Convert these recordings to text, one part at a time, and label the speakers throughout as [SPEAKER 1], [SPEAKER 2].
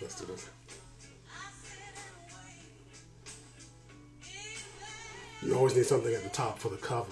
[SPEAKER 1] Let's do this. You always need something at the top for the cover.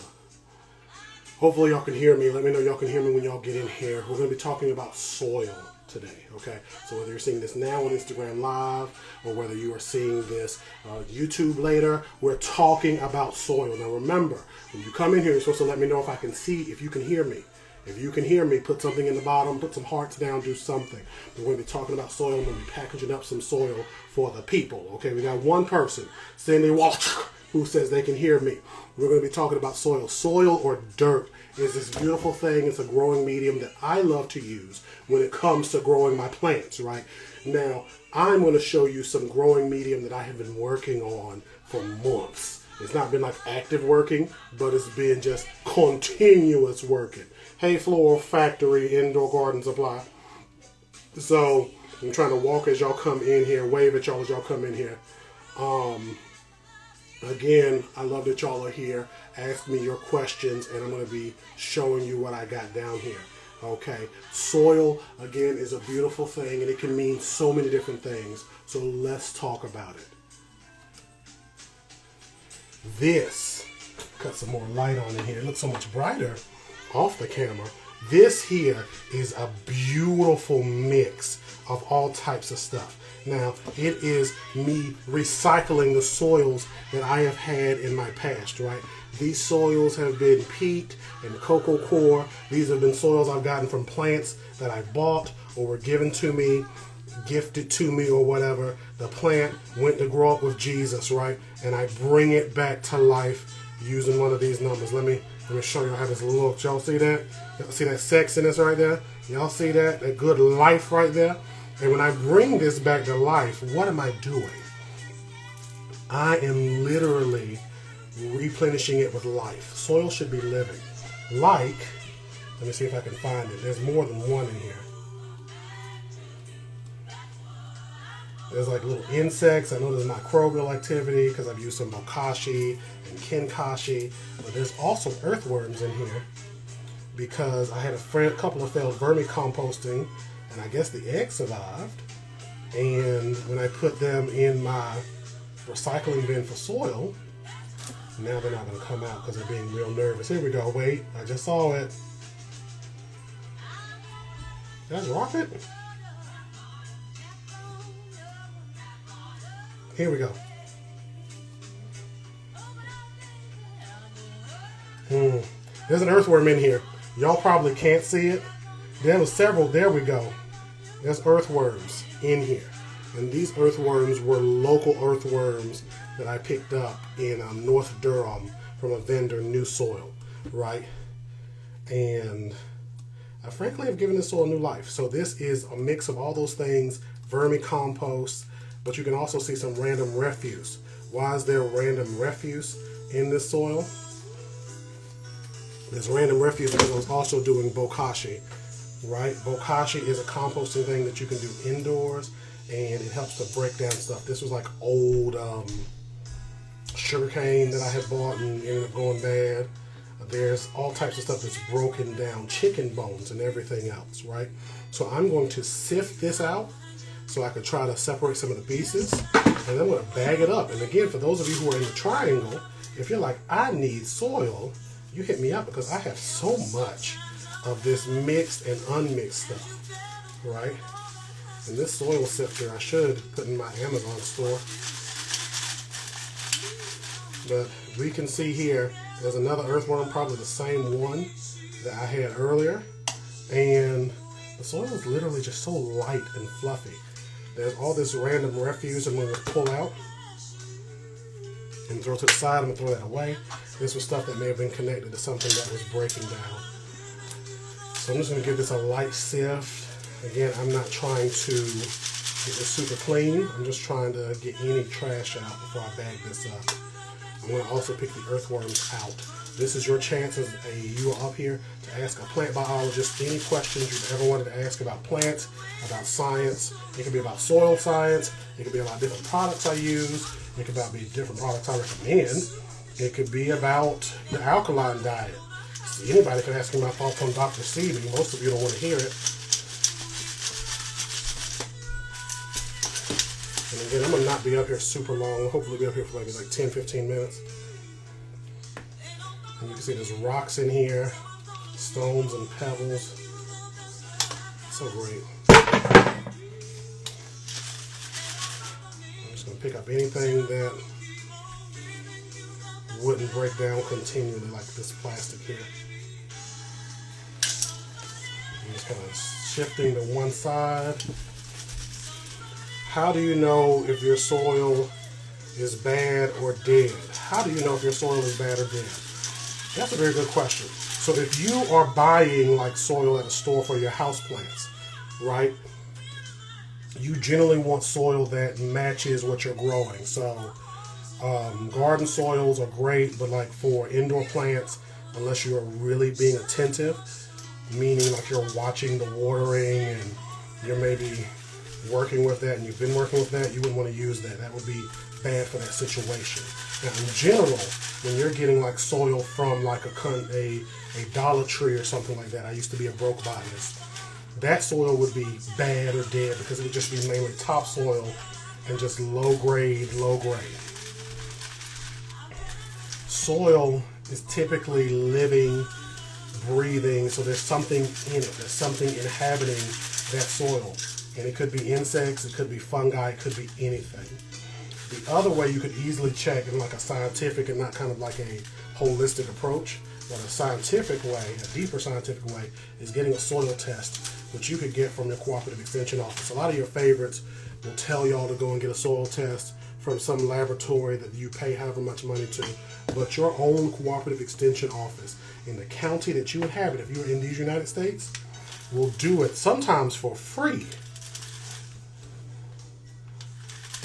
[SPEAKER 1] Hopefully y'all can hear me. Let me know y'all can hear me when y'all get in here. We're going to be talking about soil today, okay? So whether you're seeing this now on Instagram Live or whether you are seeing this YouTube later, we're talking about soil. Now remember, when you come in here, you're supposed to let me know if I can see, if you can hear me. If you can hear me, put something in the bottom, put some hearts down, do something. We're going to be talking about soil. We're going to be packaging up some soil for the people, okay? We got one person, Cindy Walsh, who says they can hear me. We're going to be talking about soil. Soil or dirt is this beautiful thing. It's a growing medium that I love to use when it comes to growing my plants, right? Now, I'm going to show you some growing medium that I have been working on for months. It's not been like active working, but it's been just continuous working. Hey, Floral Factory Indoor Garden Supply. So, I'm trying to walk as y'all come in here, wave at y'all as y'all come in here. Again, I love that y'all are here. Ask me your questions, and I'm going to be showing you what I got down here. Okay, soil, again, is a beautiful thing, and it can mean so many different things. So let's talk about it. This, got some more light on in here. It looks so much brighter off the camera. This here is a beautiful mix of all types of stuff. Now, it is me recycling the soils that I have had in my past, right? These soils have been peat and cocoa coir. These have been soils I've gotten from plants that I bought or were given to me, gifted to me or whatever. The plant went to grow up with Jesus, right? And I bring it back to life using one of these numbers. Let me show you how this looks. Y'all see that? Y'all see that sexiness right there? Y'all see that? That good life right there? And when I bring this back to life, what am I doing? I am literally replenishing it with life. Soil should be living. Like, let me see if I can find it. There's more than one in here. There's like little insects. I know there's microbial activity because I've used some bokashi and kinkashi. But there's also earthworms in here because I had a couple of failed vermicomposting, and I guess the eggs survived. And when I put them in my recycling bin for soil, now they're not going to come out because they're being real nervous. Here we go. Wait, I just saw it. Did I drop it? Here we go. There's an earthworm in here. Y'all probably can't see it. There was several. There we go. There's earthworms in here. And these earthworms were local earthworms that I picked up in North Durham from a vendor, New Soil, right? And I frankly have given this soil new life. So this is a mix of all those things, vermicompost, but you can also see some random refuse. Why is there random refuse in this soil? There's random refuse because I was also doing bokashi, right? Bokashi is a composting thing that you can do indoors, and it helps to break down stuff. This was like old sugarcane that I had bought and ended up going bad. There's all types of stuff that's broken down, chicken bones and everything else, right? So I'm going to sift this out so I can try to separate some of the pieces, and I'm going to bag it up. And again, for those of you who are in the triangle, if you're like, I need soil, you hit me up because I have so much of this mixed and unmixed stuff, right? And this soil sifter I should put in my Amazon store. But we can see here, there's another earthworm, probably the same one that I had earlier. And the soil is literally just so light and fluffy. There's all this random refuse I'm going to pull out and throw to the side. I'm going to throw that away. This was stuff that may have been connected to something that was breaking down. So I'm just going to give this a light sift. Again, I'm not trying to get this super clean. I'm just trying to get any trash out before I bag this up. I'm going to also pick the earthworms out. This is your chance as you are up here to ask a plant biologist any questions you've ever wanted to ask about plants, about science. It could be about soil science. It could be about different products I use. It could be different products I recommend. It could be about the alkaline diet. See, anybody can ask me my thoughts on Dr. Sebi. Most of you don't want to hear it. And again, I'm going to not be up here super long. I'll hopefully be up here for maybe like 10-15 minutes. And you can see there's rocks in here, stones and pebbles. So great. I'm just going to pick up anything that wouldn't break down continually, like this plastic here. I'm just kind of shifting to one side. How do you know if your soil is bad or dead? How do you know if your soil is bad or dead? That's a very good question. So if you are buying like soil at a store for your houseplants, right? You generally want soil that matches what you're growing. So garden soils are great, but like for indoor plants, unless you are really being attentive, meaning like you're watching the watering and you're maybe working with that and you've been working with that, you wouldn't want to use that. That would be bad for that situation. Now in general, when you're getting like soil from like a Dollar Tree or something like that, I used to be a broke botanist, that soil would be bad or dead because it would just be mainly topsoil and just low grade. Soil is typically living, breathing, so there's something in it, there's something inhabiting that soil. And it could be insects, it could be fungi, it could be anything. The other way you could easily check in like a scientific and not kind of like a holistic approach, but a scientific way, a deeper scientific way, is getting a soil test, which you could get from your cooperative extension office. A lot of your favorites will tell y'all to go and get a soil test from some laboratory that you pay however much money to, but your own cooperative extension office in the county that you inhabit, if you're in these United States, will do it sometimes for free.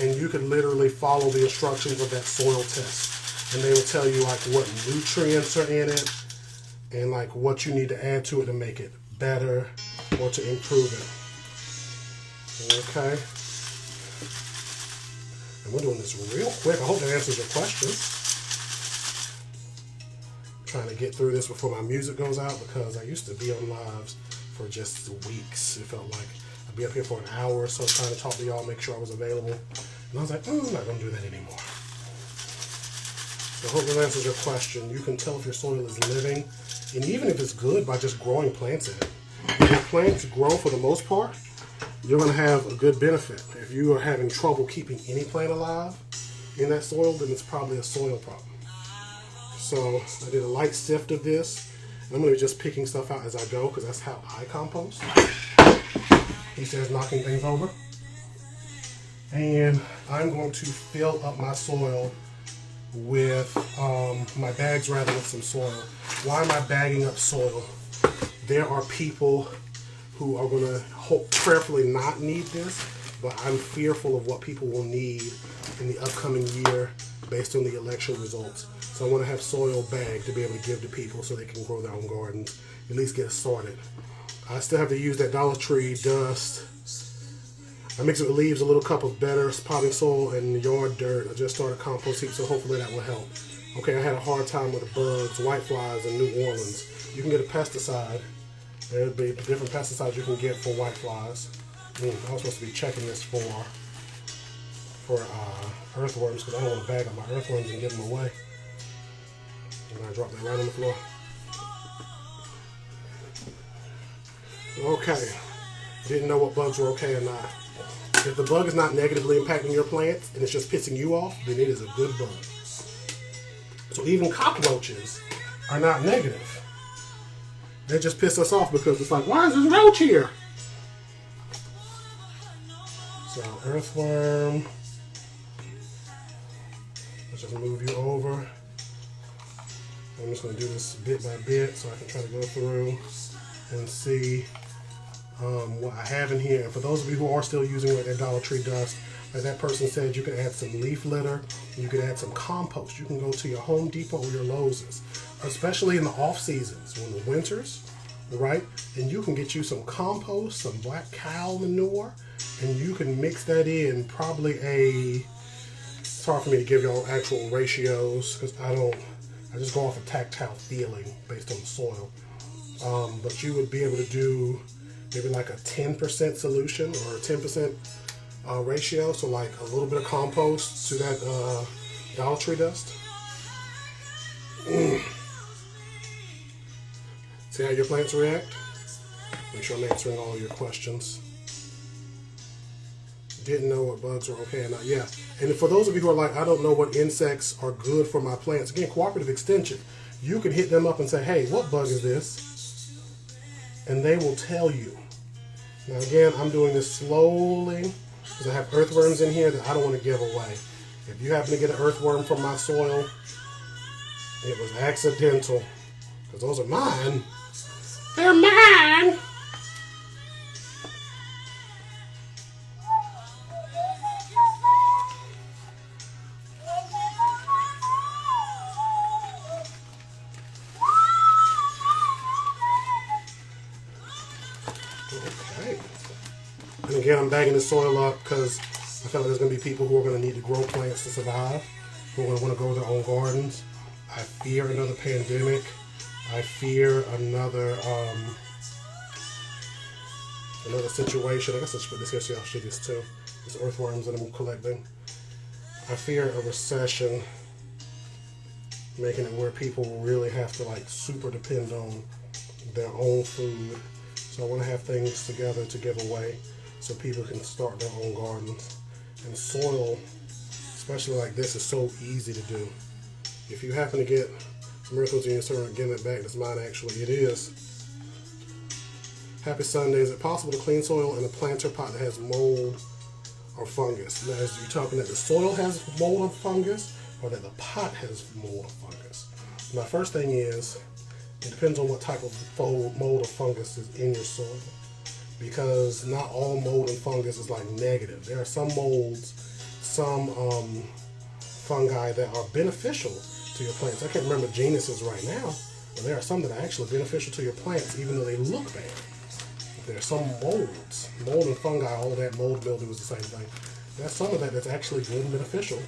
[SPEAKER 1] And you can literally follow the instructions of that soil test. And they will tell you like what nutrients are in it and like what you need to add to it to make it better or to improve it. Okay. And we're doing this real quick. I hope that answers your questions. I'm trying to get through this before my music goes out because I used to be on lives for just weeks. It felt like I'd be up here for an hour or so trying to talk to y'all, make sure I was available. And I was like, I'm not going to do that anymore. So I hope that answers your question. You can tell if your soil is living, and even if it's good, by just growing plants in it. If your plants grow for the most part, you're going to have a good benefit. If you are having trouble keeping any plant alive in that soil, then it's probably a soil problem. So I did a light sift of this. And I'm going to be just picking stuff out as I go because that's how I compost. He says knocking things over. And I'm going to fill up my soil with my bags rather with some soil. Why am I bagging up soil? There are people who are going to prayerfully not need this, but I'm fearful of what people will need in the upcoming year based on the election results. So I want to have soil bagged to be able to give to people so they can grow their own gardens, at least get started. I still have to use that Dollar Tree dust. I mix it with leaves, a little cup of better potting soil, and yard dirt. I just started compost heap, so hopefully that will help. Okay, I had a hard time with the bugs, whiteflies in New Orleans. You can get a pesticide. There'll be different pesticides you can get for whiteflies. I was supposed to be checking this for earthworms because I don't want to bag up my earthworms and give them away. And I dropped that right on the floor. Okay, didn't know what bugs were okay or not. If the bug is not negatively impacting your plants and it's just pissing you off, then it is a good bug. So even cockroaches are not negative. They just piss us off because it's like, why is this roach here? So earthworm. Let's just move you over. I'm just going to do this bit by bit so I can try to go through and see what I have in here. And for those of you who are still using like that Dollar Tree dust, like that person said, you can add some leaf litter, you can add some compost. You can go to your Home Depot or your Lowe's, especially in the off seasons, when the winters, right? And you can get you some compost, some black cow manure, and you can mix that in probably it's hard for me to give y'all actual ratios because I just go off a tactile feeling based on the soil. But you would be able to do maybe like a 10% solution or a 10% ratio. So like a little bit of compost to that Dollar Tree dust. See how your plants react? Make sure I'm answering all your questions. Didn't know what bugs are okay or not. Yeah, and for those of you who are like, I don't know what insects are good for my plants. Again, cooperative extension. You can hit them up and say, hey, what bug is this? And they will tell you. Now again, I'm doing this slowly because I have earthworms in here that I don't want to give away. If you happen to get an earthworm from my soil, it was accidental because those are mine. They're mine! Okay. And again, I'm bagging the soil up because I feel like there's going to be people who are going to need to grow plants to survive, who are going to want to grow their own gardens. I fear another pandemic. I fear another situation. I guess let's put this here so y'all see this too. These earthworms that I'm collecting. I fear a recession, making it where people really have to like super depend on their own food. So I want to have things together to give away so people can start their own gardens. And soil, especially like this, is so easy to do. If you happen to get some earthworms in your soil and give it back, that's mine actually. It is. Happy Sunday. Is it possible to clean soil in a planter pot that has mold or fungus? Now, as you're talking that the soil has mold or fungus, or that the pot has mold or fungus? My first thing is, it depends on what type of mold or fungus is in your soil. Because not all mold and fungus is like negative. There are some molds, some fungi that are beneficial to your plants. I can't remember genuses right now, but there are some that are actually beneficial to your plants even though they look bad. There are some molds, mold and fungi, all that mold mildew is the same thing. There's some of that that's actually good and beneficial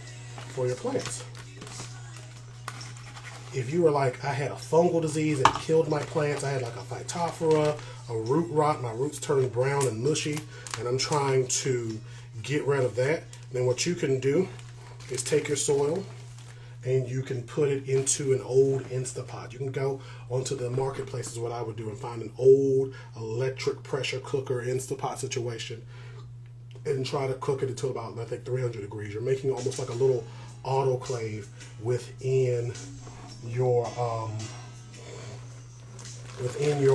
[SPEAKER 1] for your plants. If you were like, I had a fungal disease that killed my plants, I had like a phytophthora, a root rot, my roots turned brown and mushy, and I'm trying to get rid of that, then what you can do is take your soil and you can put it into an old Instapot. You can go onto the marketplace is what I would do and find an old electric pressure cooker Instapot situation and try to cook it until about, I think, 300 degrees. You're making almost like a little autoclave within your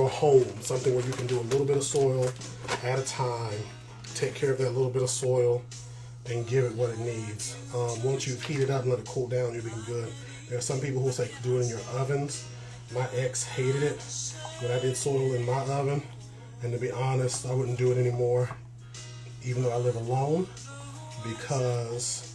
[SPEAKER 1] home, something where you can do a little bit of soil at a time, take care of that little bit of soil, and give it what it needs. Once you've heated up and let it cool down, you'll be good. There are some people who say do it in your ovens. My ex hated it when I did soil in my oven, and to be honest, I wouldn't do it anymore, even though I live alone, because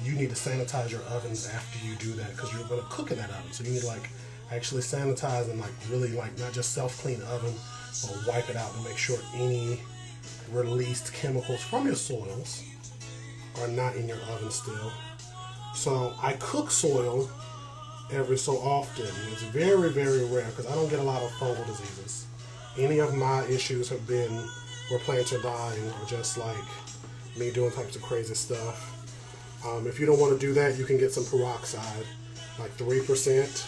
[SPEAKER 1] you need to sanitize your ovens after you do that because you're going to cook in that oven. So you need to like actually sanitize and like really like not just self-clean oven, but wipe it out to make sure any released chemicals from your soils are not in your oven still. So I cook soil every so often. It's very, very rare because I don't get a lot of fungal diseases. Any of my issues have been where plants are dying or just like me doing types of crazy stuff. If you don't want to do that, you can get some peroxide, like 3%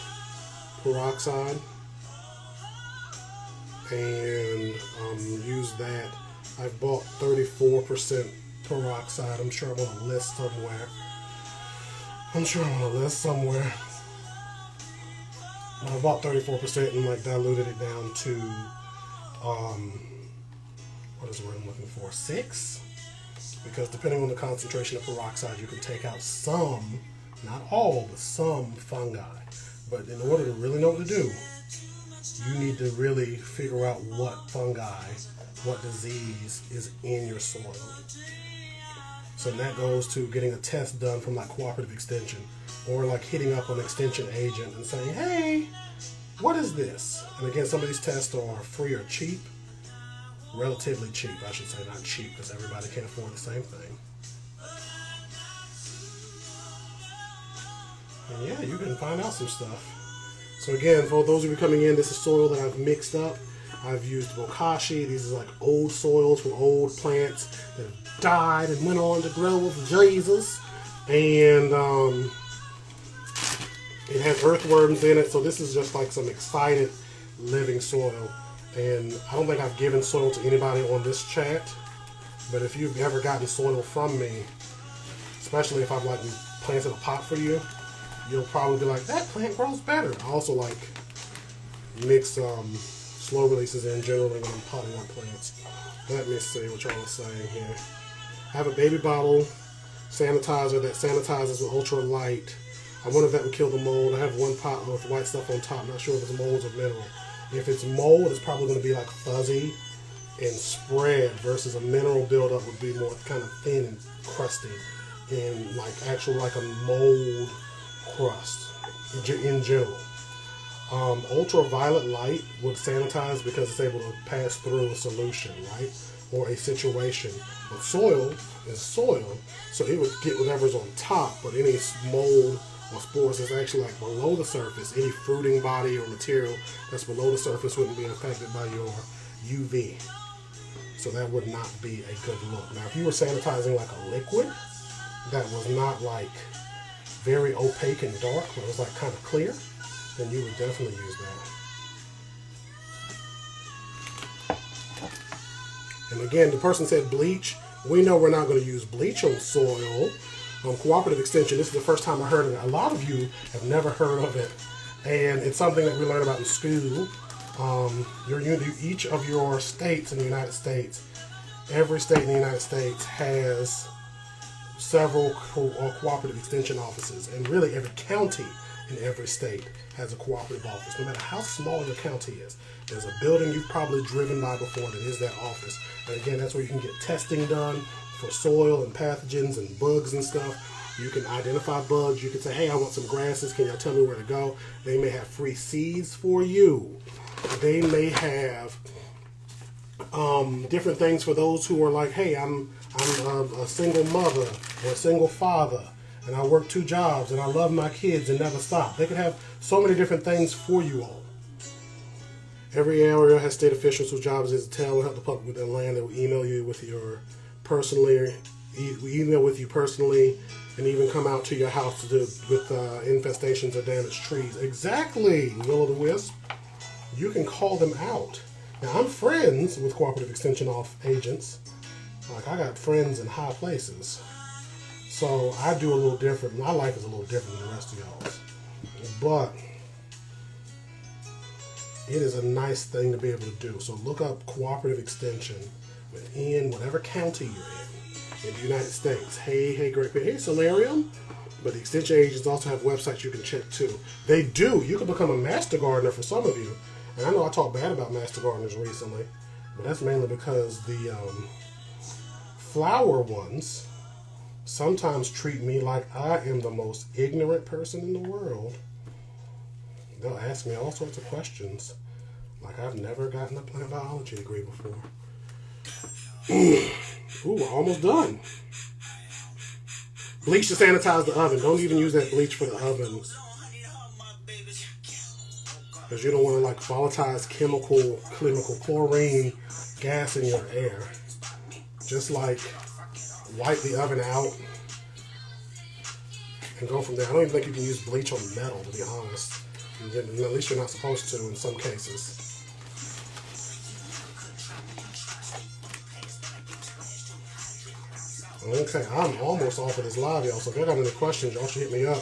[SPEAKER 1] peroxide, and use that. I've bought 34% peroxide. I'm sure I'm on a list somewhere. I bought 34% and like diluted it down to, what is the word I'm looking for, 6? Because depending on the concentration of peroxide, you can take out some, not all, but some fungi. But in order to really know what to do, you need to really figure out what fungi, what disease is in your soil. So that goes to getting a test done from like cooperative extension, or like hitting up an extension agent and saying, hey, what is this? And again, some of these tests are free or cheap. Relatively cheap, I should say, not cheap, because everybody can't afford the same thing. And yeah, you can find out some stuff. So again, for those of you coming in, this is soil that I've mixed up. I've used bokashi. These are like old soils from old plants that have died and went on to grow with Jesus. And it has earthworms in it, so this is just like some excited living soil. And I don't think I've given soil to anybody on this chat, but if you've ever gotten soil from me, especially if I've like planted a pot for you, you'll probably be like, that plant grows better. I also like mix slow releases in generally when I'm potting on plants. Let me see what y'all are saying here. I have a baby bottle sanitizer that sanitizes with ultra light. I wonder if that would kill the mold. I have one pot with white stuff on top. Not sure if it's mold or mineral. If it's mold, it's probably going to be like fuzzy and spread, versus a mineral buildup would be more kind of thin and crusty and like actual like a mold crust in general. Ultraviolet light would sanitize because it's able to pass through a solution, right? Or a situation. But soil is soil, so it would get whatever's on top, but any mold or spores is actually like below the surface. Any fruiting body or material that's below the surface wouldn't be affected by your UV. So that would not be a good look. Now, if you were sanitizing like a liquid that was not like very opaque and dark, but it was like kind of clear, then you would definitely use that. And again, the person said bleach. We know we're not going to use bleach on soil. Cooperative extension, this is the first time I heard of it. A lot of you have never heard of it. And it's something that we learn about in school. Each of your states in the United States, every state in the United States has several cooperative extension offices. And really every county in every state has a cooperative office. No matter how small your county is, there's a building you've probably driven by before that is that office. And again, that's where you can get testing done for soil and pathogens and bugs and stuff. You can identify bugs. You can say, hey, I want some grasses. Can y'all tell me where to go? They may have free seeds for you. They may have different things for those who are like, hey, I'm a single mother or a single father, and I work 2 jobs, and I love my kids and never stop. They could have so many different things for you all. Every area has state officials whose job is to tell and help the public with their land. They will email you with your email with you personally, and even come out to your house with infestations or damaged trees. Exactly, Will-o'-the-Wisp. You can call them out. Now, I'm friends with cooperative extension agents. Like, I got friends in high places. So I do a little different. My life is a little different than the rest of y'all's. But it is a nice thing to be able to do. So look up cooperative extension within whatever county you're in the United States. Hey, great. Hey, Solarium. But the extension agents also have websites you can check too. They do. You can become a master gardener for some of you. And I know I talked bad about master gardeners recently, but that's mainly because the flower ones sometimes treat me like I am the most ignorant person in the world. They'll ask me all sorts of questions, like I've never gotten a plant biology degree before. Ooh, we're almost done. Bleach to sanitize the oven. Don't even use that bleach for the oven, because you don't want to like volatilize chemical chlorine gas in your air. Just like wipe the oven out and go from there. I don't even think you can use bleach on metal, to be honest. At least you're not supposed to in some cases. Okay, I'm almost off of this live, y'all. So if y'all got any questions, y'all should hit me up.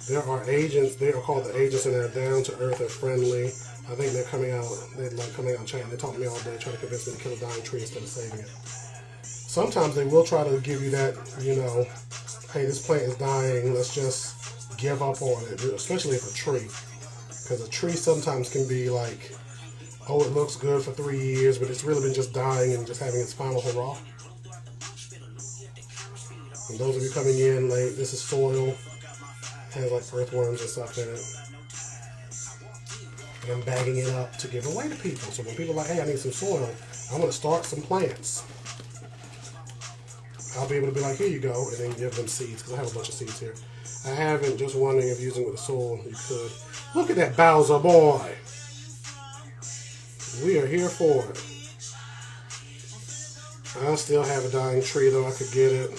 [SPEAKER 1] There are agents. They are called the agents, and they're down to earth and friendly. I think they're coming out. They're like coming out and chatting. They talk to me all day, trying to convince me to kill a dying tree instead of saving it. Sometimes they will try to give you that, you know, hey, this plant is dying. Let's just give up on it, especially if a tree. Because a tree sometimes can be like, oh, it looks good for 3 years, but it's really been just dying and just having its final hurrah. And those of you coming in late, this is soil. It has like earthworms and stuff in it. And I'm bagging it up to give away to people. So when people are like, hey, I need some soil, I'm going to start some plants. I'll be able to be like, here you go, and then give them seeds, because I have a bunch of seeds here. I haven't, just wondering if using with the soil, you could. Look at that Bowser boy. We are here for it. I still have a dying tree though. I could get it.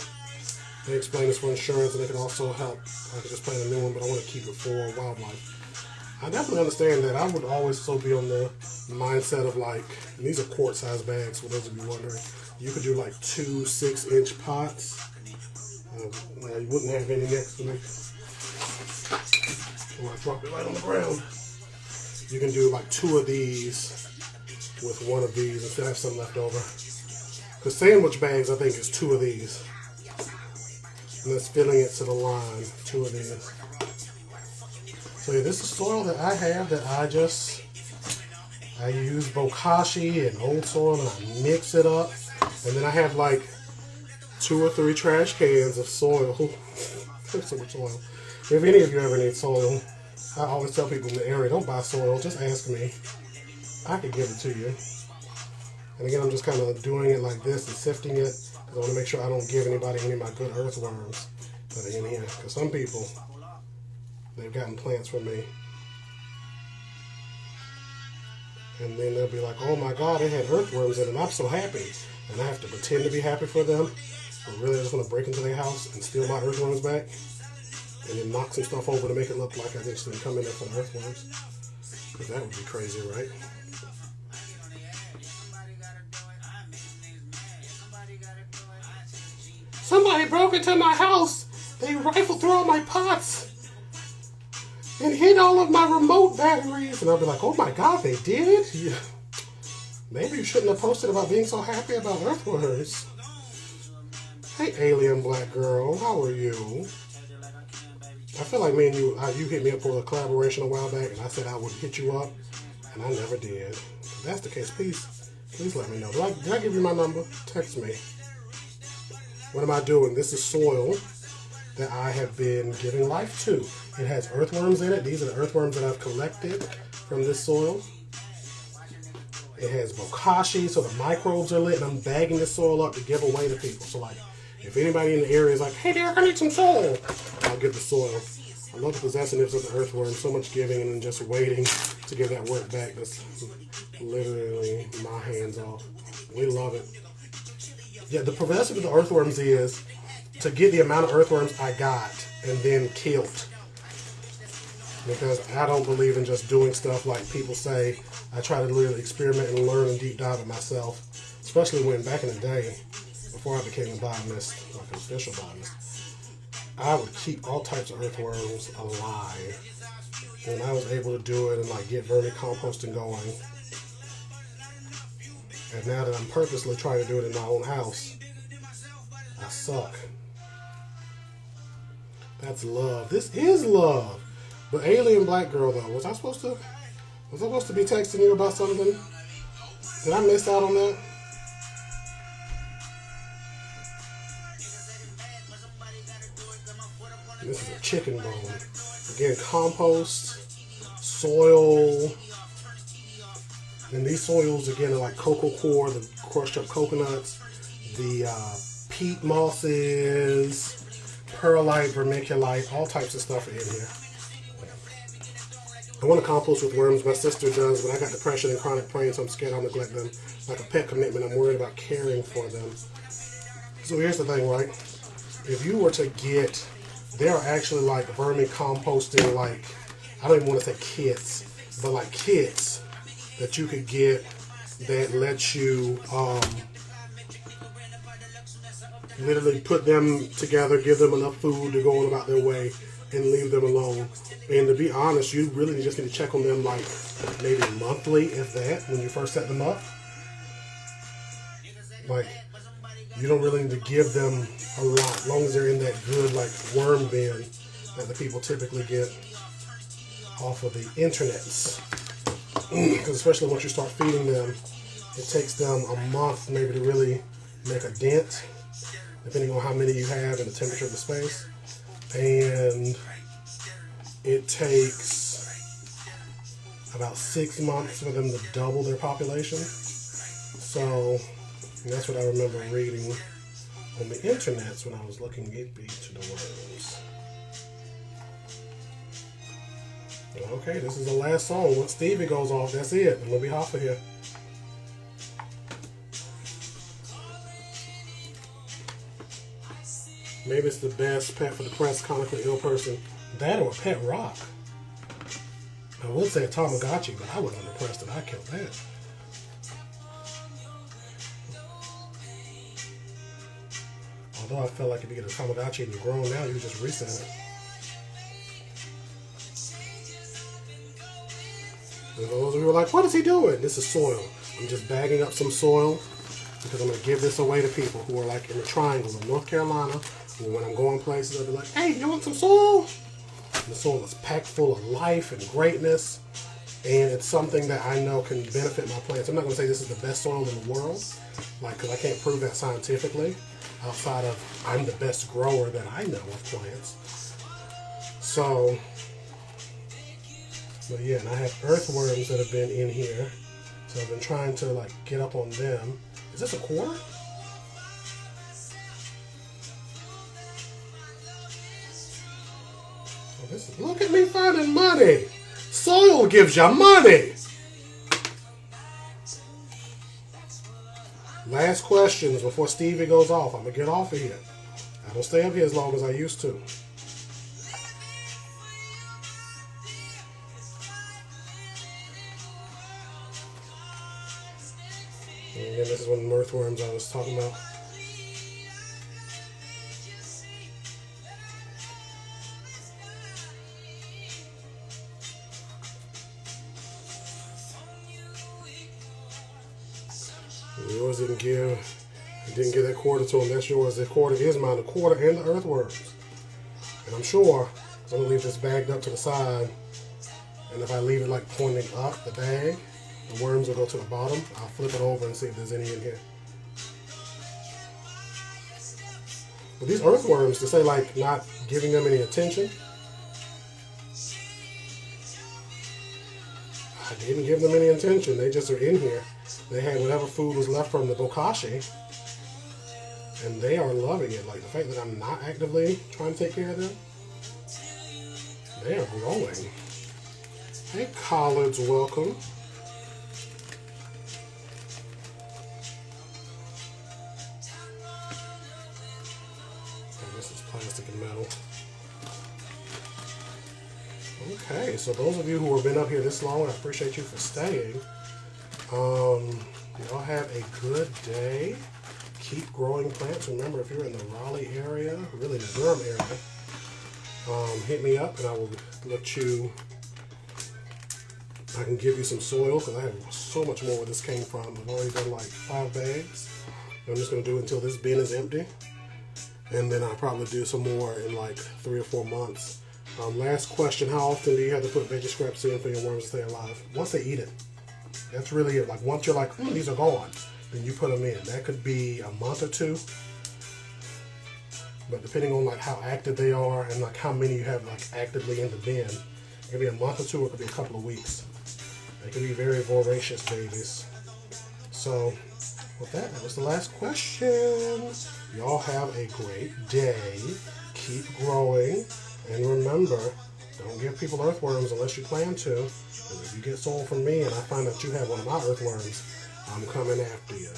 [SPEAKER 1] They explain this for insurance, and it can also help. I could just plant a new one, but I want to keep it for wildlife. I definitely understand that. I would always still be on the mindset of like, and these are quart-sized bags, for those of you wondering. You could do like 2 6-inch pots. You wouldn't have any next to me. Oh, I dropped it right on the ground. You can do like 2 of these with 1 of these and still have some left over. Because sandwich bags, I think, is 2 of these. And that's filling it to the line, 2 of these. So yeah, this is soil that I have that I use bokashi and old soil and I mix it up. And then I have like 2 or 3 trash cans of soil. There's so much soil. If any of you ever need soil, I always tell people in the area, don't buy soil, just ask me. I could give it to you. And again, I'm just kind of doing it like this and sifting it because I want to make sure I don't give anybody any of my good earthworms that are in here. Because some people, they've gotten plants from me. And then they'll be like, oh my God, it had earthworms in it. I'm so happy. And I have to pretend to be happy for them. But really, I just want to break into their house and steal my earthworms back. And then knock some stuff over to make it look like I just didn't come in there for the earthworms. Because that would be crazy, right? Somebody broke into my house. They rifled through all my pots and hid all of my remote batteries. And I'll be like, oh my God, they did? Yeah. Maybe you shouldn't have posted about being so happy about earthworms. Hey, alien black girl, how are you? I feel like me and you hit me up for a collaboration a while back, and I said I would hit you up, and I never did. If that's the case, please let me know. Did I give you my number? Text me. What am I doing? This is soil that I have been giving life to. It has earthworms in it. These are the earthworms that I've collected from this soil. It has bokashi, so the microbes are lit, and I'm bagging this soil up to give away to people. So like, if anybody in the area is like, hey Derek, I need some soil, I'll give the soil. I love the possessiveness of the earthworm, so much giving and then just waiting to give that work back. That's literally my hands off. We love it. Yeah, the possessiveness of the earthworms is to get the amount of earthworms I got and then killed. Because I don't believe in just doing stuff like people say. I try to literally experiment and learn and deep dive it myself. Especially when back in the day, before I became a botanist, like an official botanist, I would keep all types of earthworms alive. And I was able to do it and like get vermicomposting going. And now that I'm purposely trying to do it in my own house, I suck. That's love. This is love. But alien black girl though, was I supposed to be texting you about something? Did I miss out on that? This is a chicken bone. Again, compost, soil, and these soils again are like cocoa coir, the crushed up coconuts, the peat mosses, perlite, vermiculite, all types of stuff are in here. I want to compost with worms. My sister does, but I got depression and chronic pain, so I'm scared I'll neglect them. Like a pet commitment, I'm worried about caring for them. So here's the thing, right? If you were to get, there are actually like vermicomposting, like, I don't even want to say kits, but like kits that you could get that lets you literally put them together, give them enough food to go on about their way, and leave them alone. And to be honest, you really just need to check on them like maybe monthly, if that, when you first set them up. Like, you don't really need to give them a lot, as long as they're in that good like worm bin that the people typically get off of the internets. Because especially once you start feeding them, it takes them a month maybe to really make a dent, depending on how many you have and the temperature of the space. And it takes about 6 months for them to double their population. So that's what I remember reading on the internet when I was looking at beach to the worms. Okay, this is the last song. Once Stevie goes off, that's it. I'm going to be off of here. Maybe it's the best pet for depressed, chronically ill person. That or a pet rock. I would say a Tamagotchi, but I wasn't depressed and I killed that. Although I feel like if you get a Tamagotchi and you're grown now, you just reset it. And those of you who are like, what is he doing? This is soil. I'm just bagging up some soil because I'm going to give this away to people who are like in the triangle of North Carolina. When I'm going places, I'll be like, hey, you want some soil? And the soil is packed full of life and greatness. And it's something that I know can benefit my plants. I'm not going to say this is the best soil in the world, like, because I can't prove that scientifically, outside of I'm the best grower that I know of plants. So, but yeah, and I have earthworms that have been in here. So I've been trying to like get up on them. Is this a quarter? Oh, this is, look at me finding money. Soil gives you money. Last questions before Stevie goes off. I'm going to get off of here. I don't stay up here as long as I used to. And again, this is one of the earthworms I was talking about. Yours didn't give that quarter to him. That's yours. That quarter is mine. The quarter and the earthworms. And I'm sure I'm going to leave this bagged up to the side. And if I leave it like pointing up the bag, the worms will go to the bottom. I'll flip it over and see if there's any in here. But these earthworms, to say like not giving them any attention, I didn't give them any attention. They just are in here. They had whatever food was left from the bokashi, and they are loving it. Like the fact that I'm not actively trying to take care of them, they are growing. Hey, collards, welcome. Okay, this is plastic and metal. Okay, so those of you who have been up here this long, I appreciate you for staying. Y'all have a good day. Keep growing plants. Remember, if you're in the Raleigh area, really the Durham area, hit me up and I will let you, I can give you some soil because I have so much more where this came from. I've already done like 5 bags. I'm just going to do it until this bin is empty. And then I'll probably do some more in like 3 or 4 months. Last question, how often do you have to put veggie scraps in for your worms to stay alive? Once they eat it. That's really it. Like once you're like, these are gone, then you put them in. That could be a month or 2. But depending on like how active they are and like how many you have like actively in the bin, it could be a month or 2 or it could be a couple of weeks. They could be very voracious babies. So with that, that was the last question. Y'all have a great day. Keep growing. And remember, don't give people earthworms unless you plan to. Because if you get sold from me and I find that you have one of my earthworms, I'm coming after you.